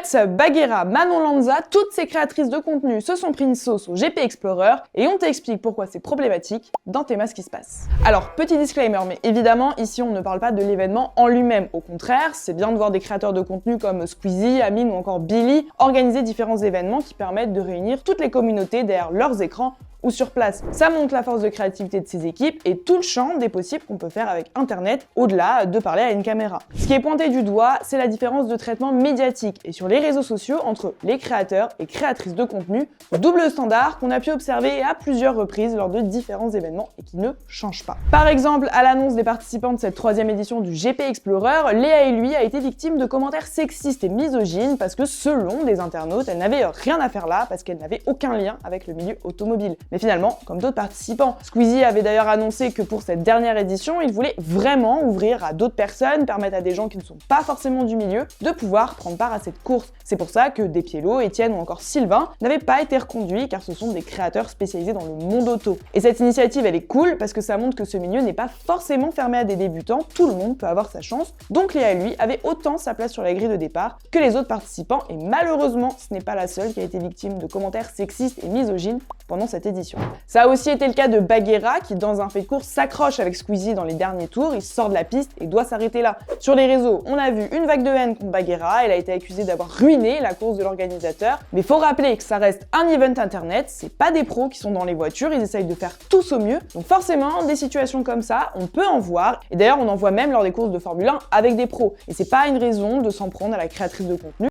fait, Bagheera, Manon Lanza, toutes ces créatrices de contenu se sont pris une sauce au GP Explorer et on t'explique pourquoi c'est problématique dans Théma ce qui se passe. Alors, petit disclaimer, mais évidemment, ici on ne parle pas de l'événement en lui-même. Au contraire, c'est bien de voir des créateurs de contenu comme Squeezie, Amine ou encore Billy organiser différents événements qui permettent de réunir toutes les communautés derrière leurs écrans ou sur place. Ça montre la force de créativité de ces équipes et tout le champ des possibles qu'on peut faire avec Internet, au-delà de parler à une caméra. Ce qui est pointé du doigt, c'est la différence de traitement médiatique et sur les réseaux sociaux entre les créateurs et créatrices de contenu, double standard qu'on a pu observer à plusieurs reprises lors de différents événements et qui ne change pas. Par exemple, à l'annonce des participants de cette 3e édition du GP Explorer, Léa et lui a été victime de commentaires sexistes et misogynes parce que selon des internautes, elle n'avait rien à faire là parce qu'elle n'avait aucun lien avec le milieu automobile. Mais finalement, comme d'autres participants, Squeezie avait d'ailleurs annoncé que pour cette dernière édition, il voulait vraiment ouvrir à d'autres personnes, permettre à des gens qui ne sont pas forcément du milieu de pouvoir prendre part à cette course. C'est pour ça que Despiello, Étienne ou encore Sylvain n'avaient pas été reconduits car ce sont des créateurs spécialisés dans le monde auto. Et cette initiative, elle est cool parce que ça montre que ce milieu n'est pas forcément fermé à des débutants, tout le monde peut avoir sa chance. Donc Léa et lui avait autant sa place sur la grille de départ que les autres participants et malheureusement, ce n'est pas la seule qui a été victime de commentaires sexistes et misogynes pendant cette édition. Ça a aussi été le cas de Bagheera qui dans un fait de course s'accroche avec Squeezie dans les derniers tours, il sort de la piste et doit s'arrêter là. Sur les réseaux, on a vu une vague de haine contre Bagheera, elle a été accusée d'avoir ruiné la course de l'organisateur, mais faut rappeler que ça reste un event internet, c'est pas des pros qui sont dans les voitures, ils essayent de faire tous au mieux, donc forcément des situations comme ça, on peut en voir, et d'ailleurs on en voit même lors des courses de Formule 1 avec des pros, et c'est pas une raison de s'en prendre à la créatrice de contenu.